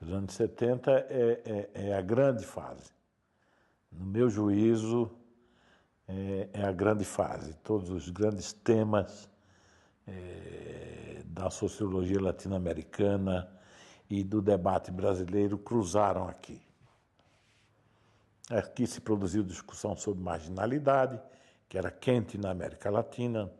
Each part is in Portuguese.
Os anos 70 é a grande fase. No meu juízo, é a grande fase. Todos os grandes temas da sociologia latino-americana e do debate brasileiro cruzaram aqui. Aqui se produziu discussão sobre marginalidade, que era quente na América Latina.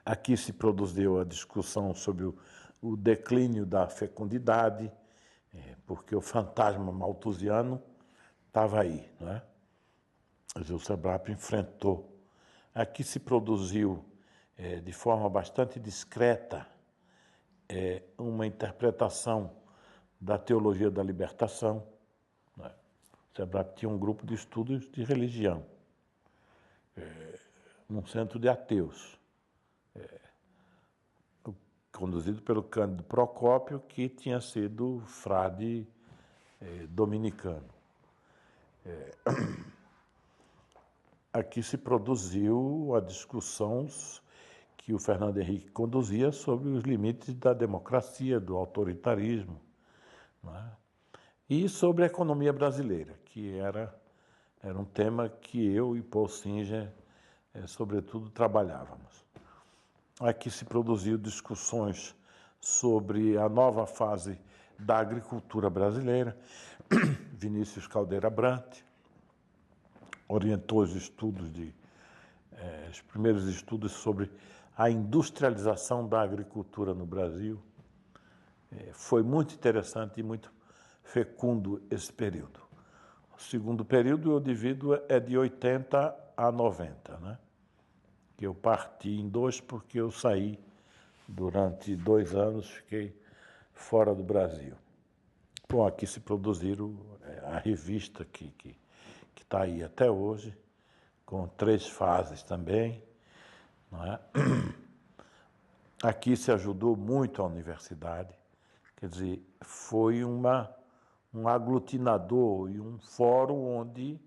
Aqui se produziu a discussão sobre o declínio da fecundidade, porque o fantasma malthusiano estava aí, não é? O SEBRAP enfrentou. Aqui se produziu, de forma bastante discreta, uma interpretação da teologia da libertação. Não é? O SEBRAP tinha um grupo de estudos de religião, num centro de ateus, conduzido pelo Cândido Procópio, que tinha sido frade dominicano. Aqui se produziu a discussão que o Fernando Henrique conduzia sobre os limites da democracia, do autoritarismo, não é? E sobre a economia brasileira, que era um tema que eu e Paul Singer, sobretudo, trabalhávamos. Aqui se produziu discussões sobre a nova fase da agricultura brasileira. Vinícius Caldeira Brant orientou os estudos os primeiros estudos sobre a industrialização da agricultura no Brasil. Foi muito interessante e muito fecundo esse período. O segundo período eu divido de 80 a 90, né? Que eu parti em dois porque eu saí durante 2 anos, fiquei fora do Brasil. Bom, aqui se produziram a revista que está aí até hoje, com 3 fases também, não é? Aqui se ajudou muito a universidade, quer dizer, foi um aglutinador e um fórum onde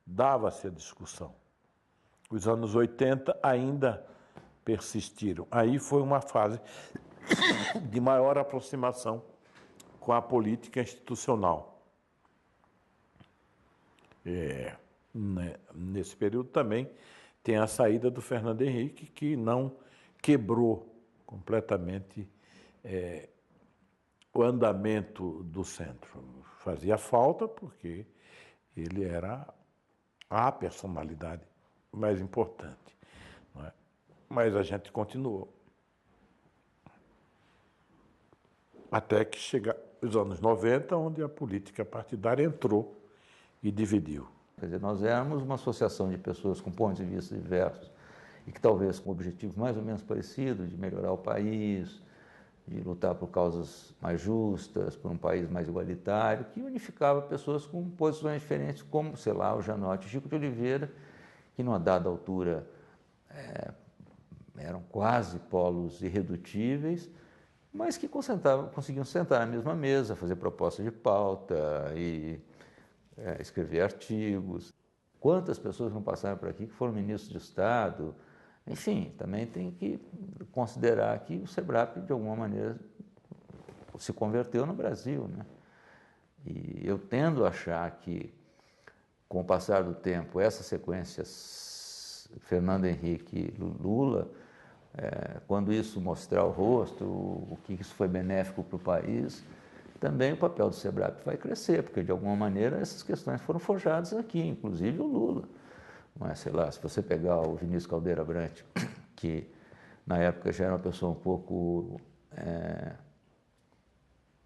dava-se a discussão. Os anos 80 ainda persistiram. Aí foi uma fase de maior aproximação com a política institucional. Nesse período também tem a saída do Fernando Henrique, que não quebrou completamente o andamento do centro. Fazia falta porque ele era a personalidade mais importante, não é? Mas a gente continuou. Até que chega os anos 90, onde a política partidária entrou e dividiu. Quer dizer, nós éramos uma associação de pessoas com pontos de vista diversos e que talvez com objetivos mais ou menos parecidos, de melhorar o país, de lutar por causas mais justas, por um país mais igualitário, que unificava pessoas com posições diferentes, como, sei lá, o Janote e o Chico de Oliveira, que numa dada altura eram quase polos irredutíveis, mas que conseguiam sentar na mesma mesa, fazer propostas de pauta e escrever artigos. Quantas pessoas não passaram por aqui que foram ministros de Estado? Enfim, também tem que considerar que o SEBRAP, de alguma maneira, se converteu no Brasil, né? E eu tendo a achar que, com o passar do tempo, essa sequência Fernando Henrique e Lula, quando isso mostrar o rosto, o que isso foi benéfico para o país, também o papel do SEBRAP vai crescer, porque de alguma maneira essas questões foram forjadas aqui, inclusive o Lula. Não é, sei lá, se você pegar o Vinícius Caldeira Brant, que na época já era uma pessoa um pouco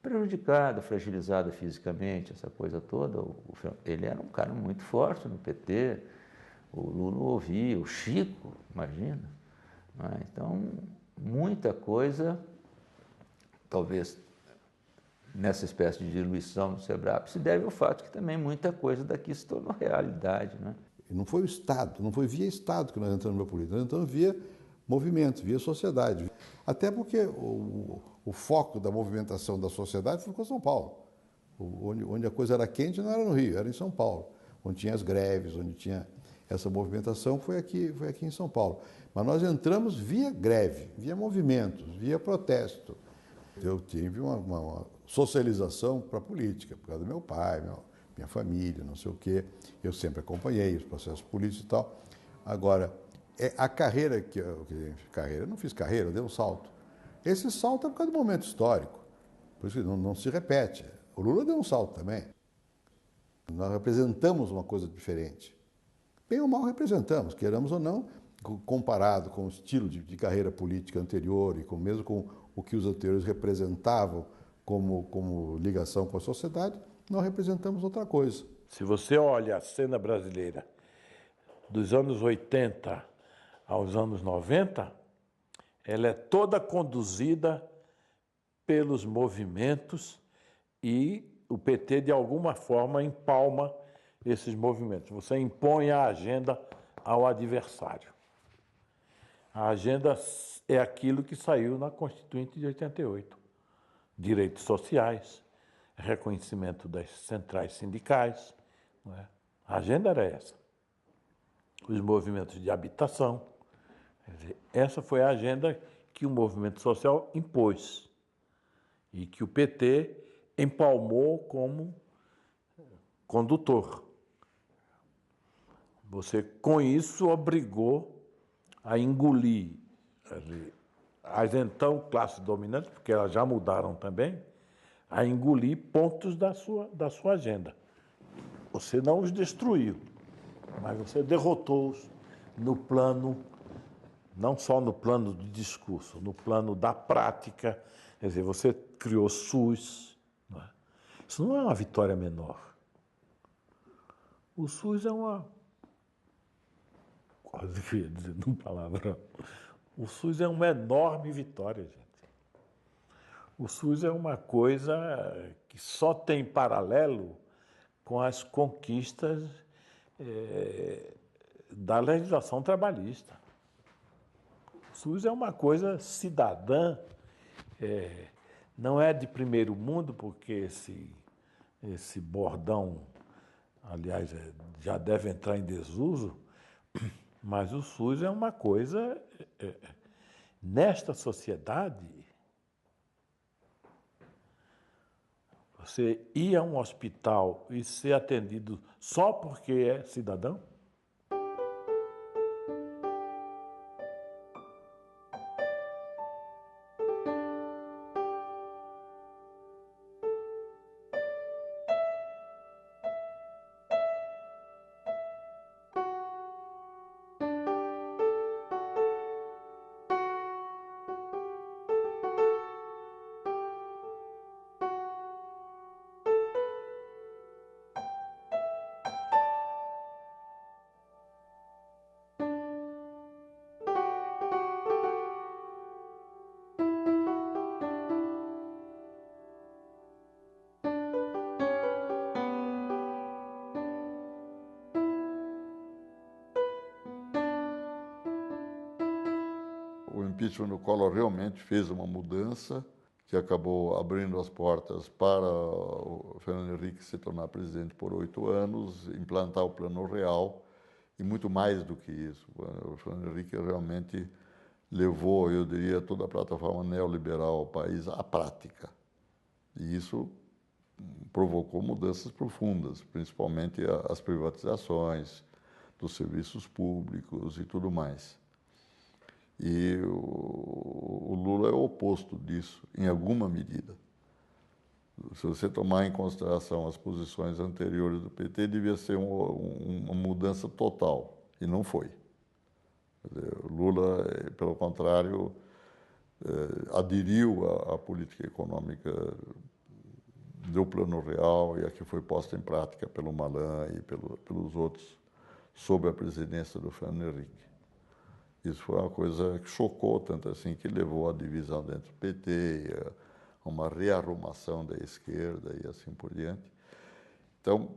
prejudicada, fragilizada fisicamente, essa coisa toda, ele era um cara muito forte no PT, o Lula ouvia, o Chico, imagina. Não é? Então, muita coisa, talvez nessa espécie de diluição do SEBRAP, se deve ao fato que também muita coisa daqui se tornou realidade, né? E não foi o Estado, não foi via Estado que nós entramos na política, nós entramos via movimento, via sociedade. Até porque o foco da movimentação da sociedade ficou em São Paulo. Onde a coisa era quente não era no Rio, era em São Paulo. Onde tinha as greves, onde tinha essa movimentação, foi aqui em São Paulo. Mas nós entramos via greve, via movimentos, via protesto. Eu tive uma socialização para a política, por causa do meu pai, minha família, não sei o quê. Eu sempre acompanhei os processos políticos e tal. Agora, a carreira eu não fiz carreira, eu dei um salto. Esse salto é por causa do momento histórico. Por isso que não se repete. O Lula deu um salto também. Nós representamos uma coisa diferente. Bem ou mal representamos, queiramos ou não, comparado com o estilo de carreira política anterior e mesmo com o que os anteriores representavam como ligação com a sociedade, nós representamos outra coisa. Se você olha a cena brasileira dos anos 80 aos anos 90, ela é toda conduzida pelos movimentos e o PT, de alguma forma, empalma esses movimentos. Você impõe a agenda ao adversário. A agenda é aquilo que saiu na Constituinte de 88. Direitos sociais, reconhecimento das centrais sindicais. Não é? A agenda era essa. Os movimentos de habitação. Quer dizer, essa foi a agenda que o movimento social impôs e que o PT empalmou como condutor. Você, com isso, obrigou a engolir as então classes dominantes, porque elas já mudaram também, a engolir pontos da sua agenda. Você não os destruiu, mas você derrotou-os no plano, não só no plano de discurso, no plano da prática. Quer dizer, você criou SUS. Não é? Isso não é uma vitória menor. O SUS é uma... Quase que ia dizer num palavrão. O SUS é uma enorme vitória, gente. O SUS é uma coisa que só tem paralelo com as conquistas da legislação trabalhista. O SUS é uma coisa cidadã, não é de primeiro mundo, porque esse bordão, aliás, já deve entrar em desuso, mas o SUS é uma coisa, nesta sociedade, você ir a um hospital e ser atendido só porque é cidadão? O impeachment do Collor realmente fez uma mudança que acabou abrindo as portas para o Fernando Henrique se tornar presidente por 8 anos, implantar o Plano Real e muito mais do que isso. O Fernando Henrique realmente levou, eu diria, toda a plataforma neoliberal ao país à prática. E isso provocou mudanças profundas, principalmente as privatizações dos serviços públicos e tudo mais. E o Lula é o oposto disso, em alguma medida. Se você tomar em consideração as posições anteriores do PT, devia ser uma mudança total, e não foi. O Lula, pelo contrário, aderiu à política econômica do Plano Real e a que foi posta em prática pelo Malan e pelos outros sob a presidência do Fernando Henrique. Isso foi uma coisa que chocou tanto assim, que levou à divisão dentro do PT, a uma rearrumação da esquerda e assim por diante. Então,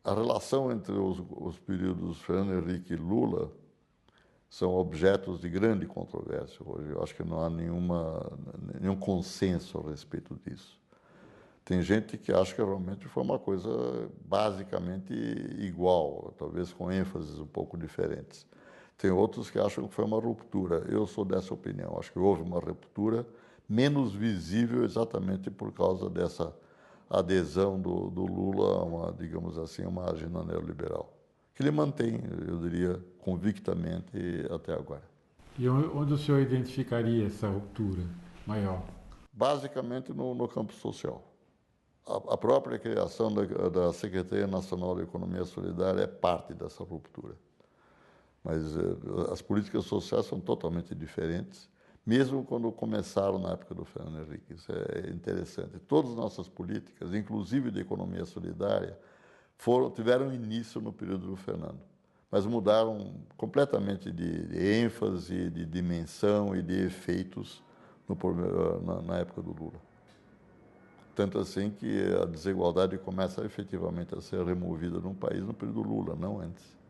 a relação entre os períodos Fernando Henrique e Lula são objetos de grande controvérsia hoje. Eu acho que não há nenhum consenso a respeito disso. Tem gente que acha que realmente foi uma coisa basicamente igual, talvez com ênfases um pouco diferentes. Tem outros que acham que foi uma ruptura. Eu sou dessa opinião. Acho que houve uma ruptura menos visível exatamente por causa dessa adesão do Lula a uma, digamos assim, uma agenda neoliberal, que ele mantém, eu diria, convictamente até agora. E onde o senhor identificaria essa ruptura maior? Basicamente no campo social. A própria criação da Secretaria Nacional de Economia Solidária é parte dessa ruptura. Mas as políticas sociais são totalmente diferentes, mesmo quando começaram na época do Fernando Henrique. Isso é interessante. Todas as nossas políticas, inclusive de economia solidária, tiveram início no período do Fernando, mas mudaram completamente de ênfase, de dimensão e de efeitos na época do Lula. Tanto assim que a desigualdade começa efetivamente a ser removida no país no período Lula, não antes.